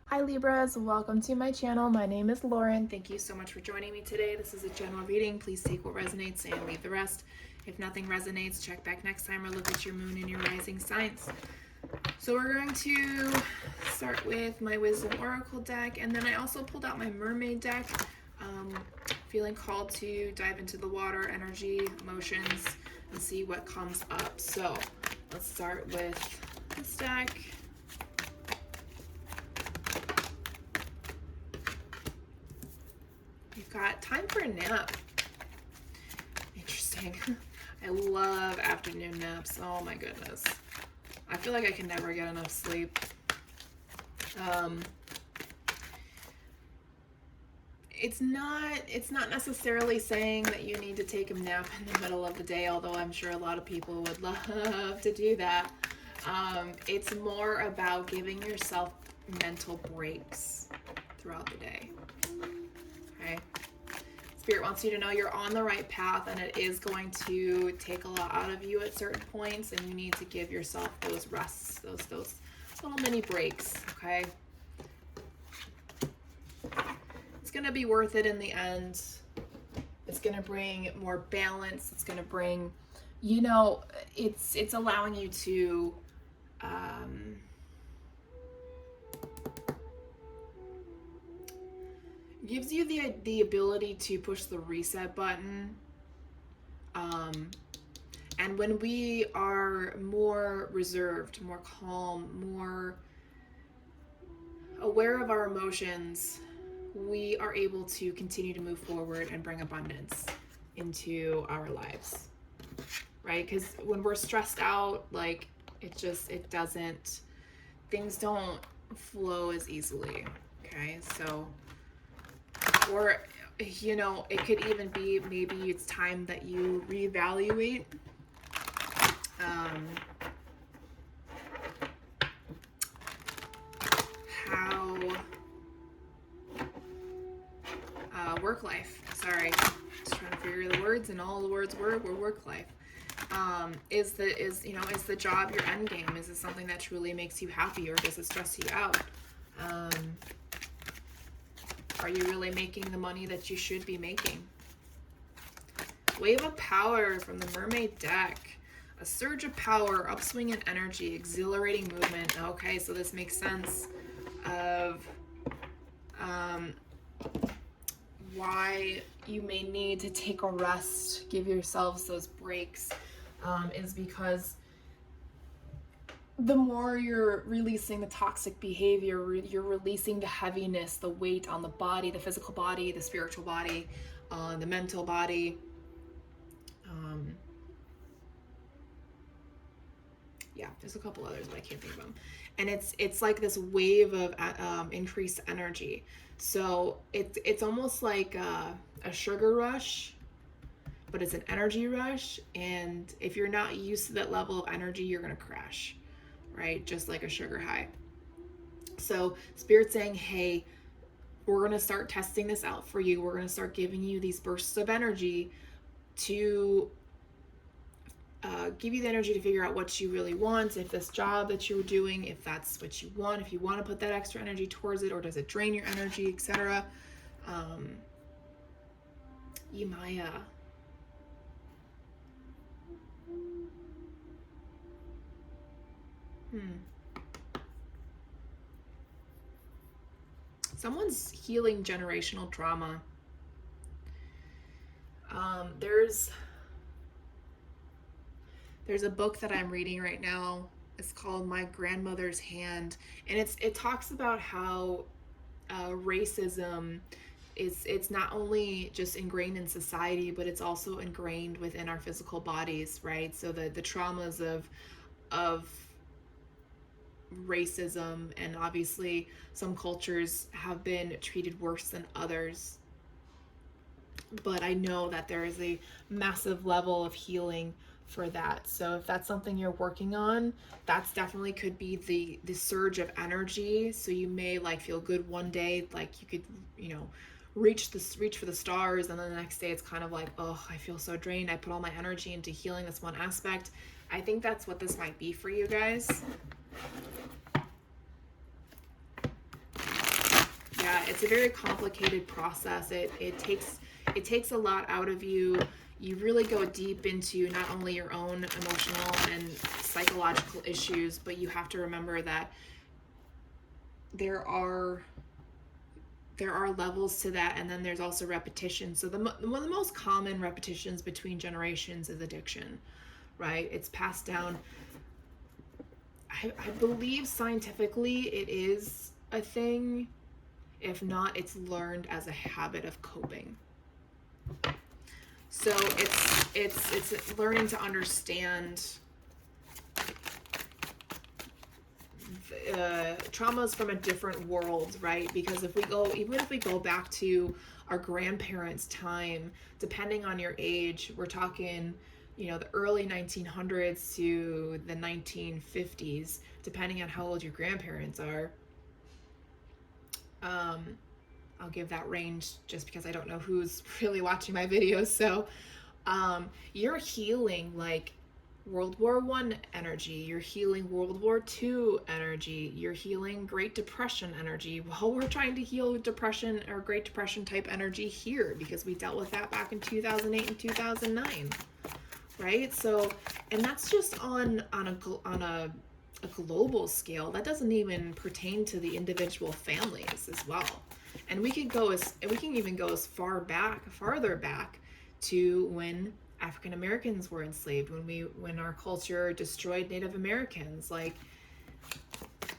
Hi Libras, welcome to my channel. My name is Lauren. Thank you so much for joining me today. This is a general reading. Please take what resonates and leave the rest. If nothing resonates, check back next time or look at your moon and your rising signs. So we're going to start with my Wisdom Oracle deck, and then I also pulled out my Mermaid deck. Feeling called to dive into the water energy, emotions, and see what comes up. So let's start with this deck. You've got time for a nap. Interesting. I love afternoon naps. Oh my goodness. I feel like I can never get enough sleep. It's not necessarily saying that you need to take a nap in the middle of the day, although I'm sure a lot of people would love to do that. It's more about giving yourself mental breaks throughout the day. Okay? Spirit wants you to know you're on the right path, and it is going to take a lot out of you at certain points, and you need to give yourself those rests, those little mini breaks, okay? It's going to be worth it in the end. It's going to bring more balance. It's going to bring, it's allowing you to gives you the ability to push the reset button. And when we are more reserved, more calm, more aware of our emotions, we are able to continue to move forward and bring abundance into our lives, right? Because when we're stressed out, like things don't flow as easily, okay? So, or, it could even be maybe it's time that you reevaluate how work life, sorry, just trying to figure the words, and all the words were work life. Is the job your end game? Is it something that truly makes you happy, or does it stress you out? Are you really making the money that you should be making? Wave of power from the Mermaid deck. A surge of power, upswing in energy, exhilarating movement. Okay, so this makes sense of why you may need to take a rest, give yourselves those breaks, is because the more you're releasing the toxic behavior, you're releasing the heaviness, the weight on the body, the physical body, the spiritual body, the mental body. Yeah, there's a couple others, but I can't think of them. And it's like this wave of increased energy. So it's almost like a sugar rush, but it's an energy rush. And if you're not used to that level of energy, you're gonna crash, right? Just like a sugar high. So Spirit's saying, hey, we're gonna start testing this out for you. We're gonna start giving you these bursts of energy to give you the energy to figure out what you really want, if this job that you're doing, if that's what you want, if you want to put that extra energy towards it, or does it drain your energy, etc. Yemaya. Someone's healing generational trauma. There's a book that I'm reading right now. It's called My Grandmother's Hand, and it talks about how racism it's not only just ingrained in society, but it's also ingrained within our physical bodies, right? So the traumas of racism, and obviously some cultures have been treated worse than others. But I know that there is a massive level of healing for that. So if that's something you're working on, that's definitely could be the surge of energy. So you may like feel good one day, like you could, reach for the stars, and then the next day it's kind of like, oh, I feel so drained. I put all my energy into healing this one aspect. I think that's what this might be for you guys. Yeah, it's a very complicated process. It takes a lot out of you. You really go deep into not only your own emotional and psychological issues, but you have to remember that there are levels to that, and then there's also repetition. So one of the most common repetitions between generations is addiction, right? It's passed down. I believe scientifically it is a thing. If not, it's learned as a habit of coping. So it's learning to understand traumas from a different world, right? Because even if we go back to our grandparents' time, depending on your age, we're talking, the early 1900s to the 1950s, depending on how old your grandparents are. I'll give that range just because I don't know who's really watching my videos. So you're healing like World War I energy, you're healing World War II energy, you're healing Great Depression energy, while we're trying to heal depression or Great Depression type energy here, because we dealt with that back in 2008 and 2009, right? So, and that's just on a global scale. That doesn't even pertain to the individual families as well. And we can even go as farther back to when African Americans were enslaved, when our culture destroyed Native Americans. Like,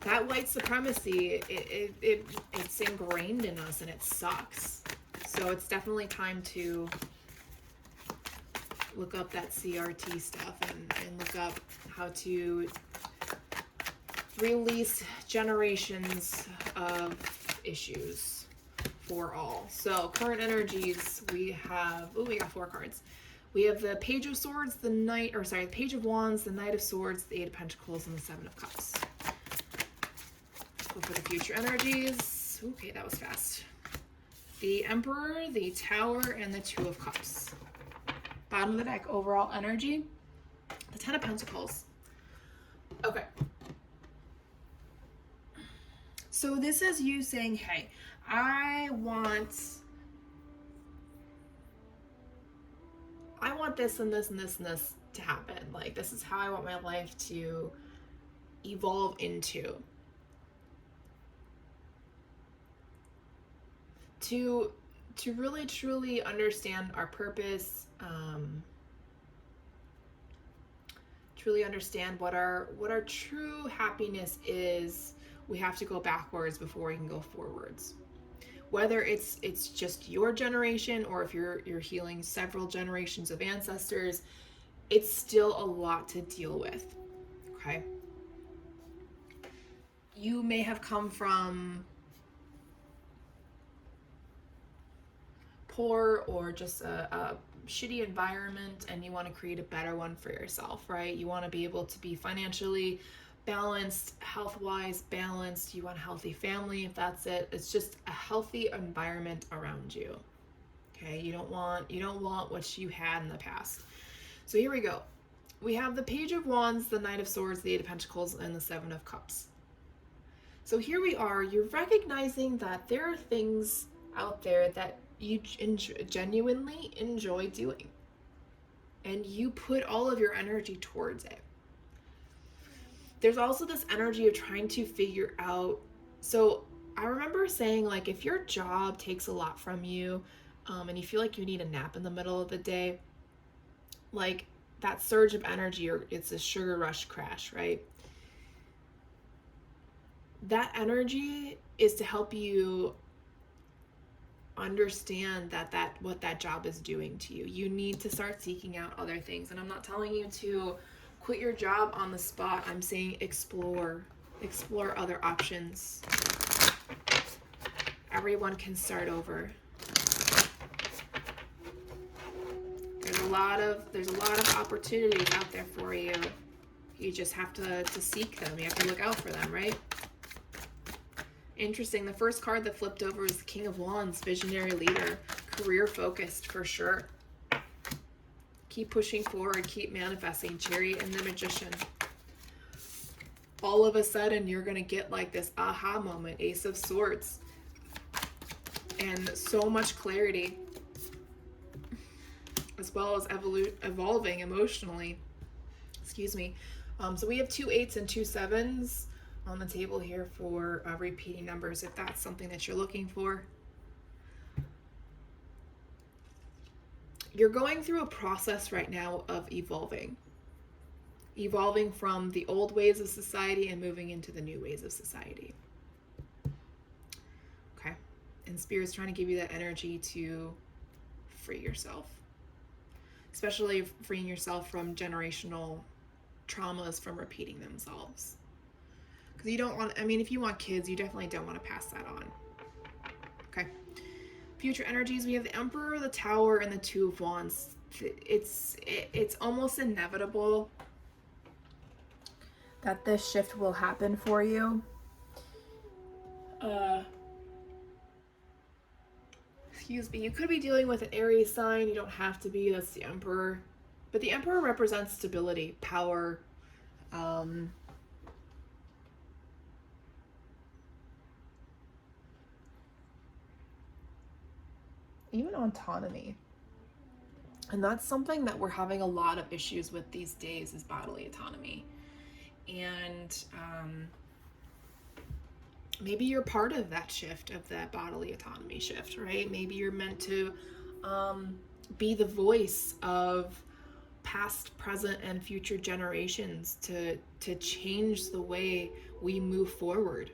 that white supremacy, it's ingrained in us, and it sucks. So it's definitely time to look up that CRT stuff and look up how to release generations of issues for all. So current energies, we got 4 cards. We have the Page of Swords, the Page of Wands, the Knight of Swords, the 8 of Pentacles, and the 7 of Cups. Let's go for the future energies. Okay, that was fast. The Emperor, the Tower, and the 2 of Cups. Bottom of the deck, overall energy, the 10 of Pentacles. Okay. So this is you saying, hey, I want this and this and this and this to happen. Like, this is how I want my life to evolve into. To really truly understand our purpose, truly understand what our true happiness is, we have to go backwards before we can go forwards. Whether it's just your generation, or if you're healing several generations of ancestors, it's still a lot to deal with. Okay? You may have come from poor or just a shitty environment, and you want to create a better one for yourself, right? You want to be able to be financially balanced, health-wise balanced. You want a healthy family, if that's it. It's just a healthy environment around you. Okay, you don't want what you had in the past. So here we go. We have the Page of Wands, the Knight of Swords, the 8 of Pentacles, and the 7 of Cups. So here we are. You're recognizing that there are things out there that you genuinely enjoy doing, and you put all of your energy towards it. There's also this energy of trying to figure out. So I remember saying, like, if your job takes a lot from you, and you feel like you need a nap in the middle of the day, like that surge of energy, or it's a sugar rush crash, right? That energy is to help you understand that what that job is doing to you. You need to start seeking out other things. And I'm not telling you to quit your job on the spot. I'm saying explore other options. Everyone can start over. There's a lot of opportunities out there for you. You just have to seek them. You have to look out for them, right? Interesting. The first card that flipped over is the King of Wands, visionary leader, career focused for sure. Keep pushing forward, keep manifesting. Chariot and the Magician. All of a sudden, you're going to get like this aha moment. Ace of Swords. and so much clarity, as well as evolving emotionally. Excuse me. So we have 2 8s and 2 7s on the table here for repeating numbers, if that's something that you're looking for. You're going through a process right now of evolving from the old ways of society and moving into the new ways of society. Okay. And Spirit's trying to give you that energy to free yourself, especially freeing yourself from generational traumas from repeating themselves. Because you don't want, I mean, if you want kids, you definitely don't want to pass that on. Okay. Future energies, we have the Emperor, the Tower, and the Two of Wands. It's almost inevitable that this shift will happen for you. Excuse me. You could be dealing with an Aries sign. You don't have to be. That's the Emperor. But the Emperor represents stability, power, even autonomy. And that's something that we're having a lot of issues with these days, is bodily autonomy. And maybe you're part of that shift, of that bodily autonomy shift, right? Maybe you're meant to be the voice of past, present, and future generations to change the way we move forward.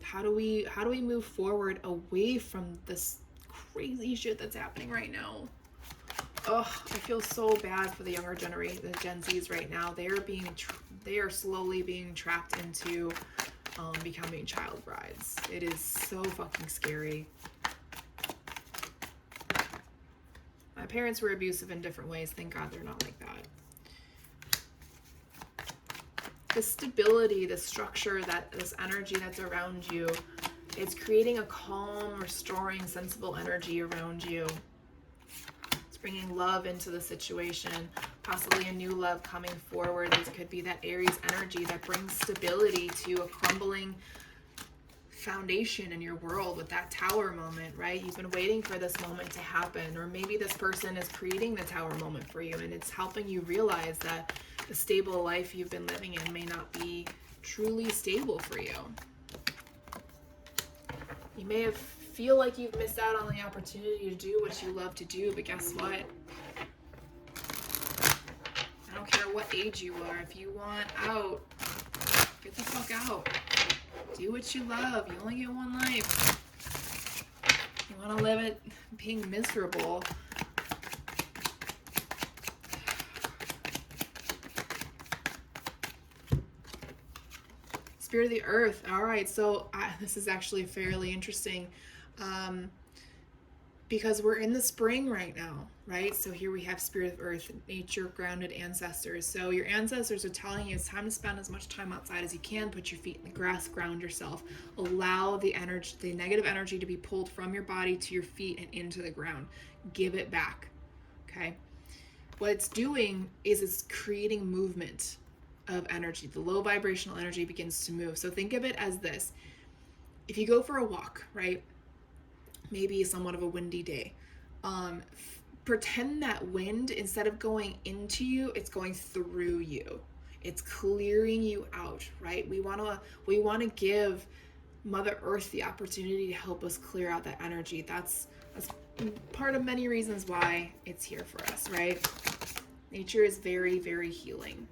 How do we move forward away from this crazy shit that's happening right now? Oh, I feel so bad for the younger generation, the Gen Zs right now. They are slowly being trapped into becoming child brides. It is so fucking scary. My parents were abusive in different ways. Thank God they're not like that. The stability, the structure, this energy that's around you, it's creating a calm, restoring, sensible energy around you. It's bringing love into the situation, possibly a new love coming forward. This could be that Aries energy that brings stability to a crumbling foundation in your world with that Tower moment, right? You've been waiting for this moment to happen, or maybe this person is creating the Tower moment for you, and it's helping you realize that the stable life you've been living in may not be truly stable for you. You may feel like you've missed out on the opportunity to do what you love to do, but guess what? I don't care what age you are. If you want out, get the fuck out. Do what you love. You only get one life. You want to live it being miserable. Spirit of the Earth. All right, so this is actually fairly interesting because we're in the spring right now, right? So here we have Spirit of Earth, nature, grounded ancestors. So your ancestors are telling you it's time to spend as much time outside as you can. Put your feet in the grass, ground yourself. Allow the energy, the negative energy, to be pulled from your body to your feet and into the ground. Give it back, okay? What it's doing is it's creating movement of energy. The low vibrational energy begins to move. So think of it as this. If you go for a walk, right? Maybe somewhat of a windy day. Pretend that wind, instead of going into you, it's going through you. It's clearing you out, right? We want to give Mother Earth the opportunity to help us clear out that energy. That's part of many reasons why it's here for us, right? Nature is very, very healing.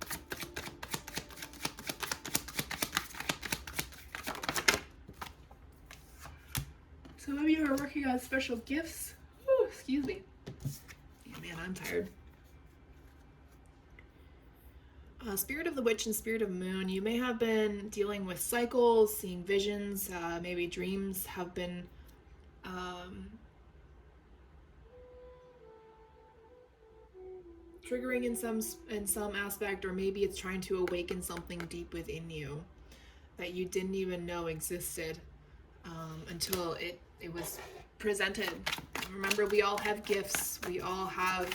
Some of you are working on special gifts. Ooh, excuse me. Yeah, man, I'm tired. Spirit of the Witch and Spirit of Moon. You may have been dealing with cycles, seeing visions. Maybe dreams have been triggering in some aspect, or maybe it's trying to awaken something deep within you that you didn't even know existed until it was presented. Remember, we all have gifts. We all have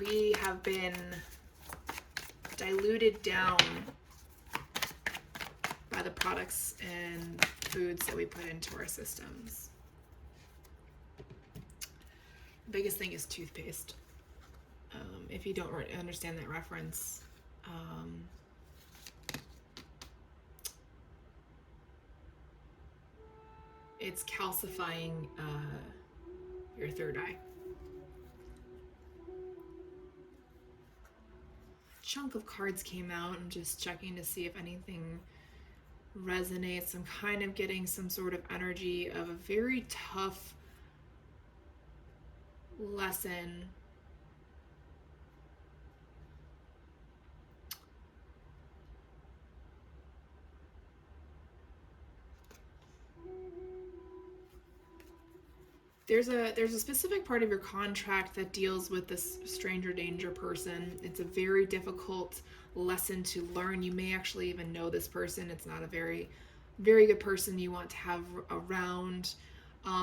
we have been diluted down by the products and foods that we put into our systems. The biggest thing is toothpaste. If you don't understand that reference, it's calcifying your third eye. Chunk of cards came out. I'm just checking to see if anything resonates. I'm kind of getting some sort of energy of a very tough lesson. There's a specific part of your contract that deals with this stranger danger person. It's a very difficult lesson to learn. You may actually even know this person. It's not a very good person you want to have around.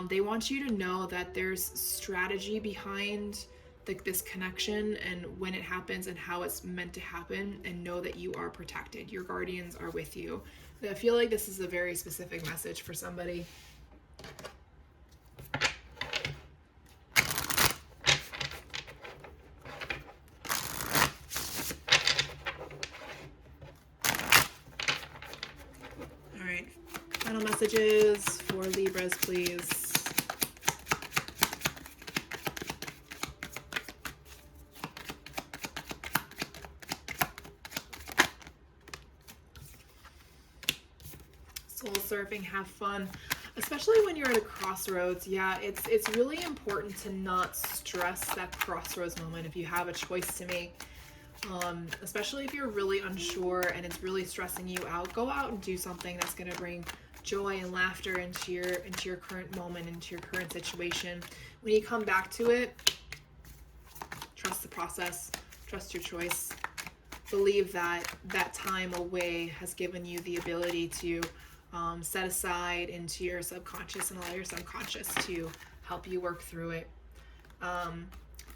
They want you to know that there's strategy behind this connection and when it happens and how it's meant to happen, and know that you are protected. Your guardians are with you. I feel like this is a very specific message for somebody. All right, final messages for Libras, please. Soul surfing, have fun, especially when you're at a crossroads. Yeah, it's really important to not stress that crossroads moment if you have a choice to make. Especially if you're really unsure and it's really stressing you out, go out and do something that's going to bring joy and laughter into your current moment, into your current situation. When you come back to it, trust the process, trust your choice. Believe that that time away has given you the ability to set aside into your subconscious and allow your subconscious to help you work through it.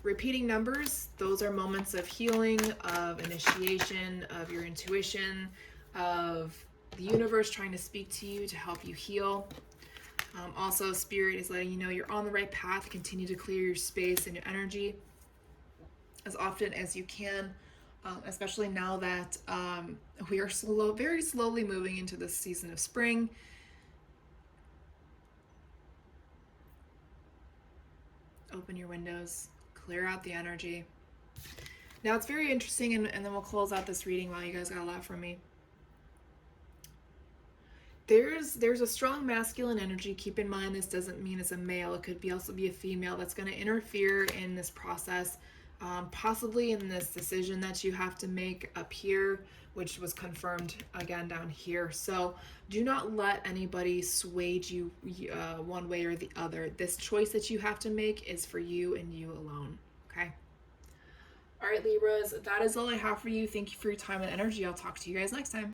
Repeating numbers, those are moments of healing, of initiation, of your intuition, of the universe trying to speak to you to help you heal. Also, Spirit is letting you know you're on the right path. Continue to clear your space and your energy as often as you can, especially now that we are very slowly moving into this season of spring. Open your windows. Clear out the energy. Now it's very interesting, and then we'll close out this reading while you guys got a lot from me. There's a strong masculine energy. Keep in mind, this doesn't mean it's a male. It could also be a female that's going to interfere in this process, possibly in this decision that you have to make up here, which was confirmed again down here. So do not let anybody sway you one way or the other. This choice that you have to make is for you and you alone. Okay? All right, Libras, that is all I have for you. Thank you for your time and energy. I'll talk to you guys next time.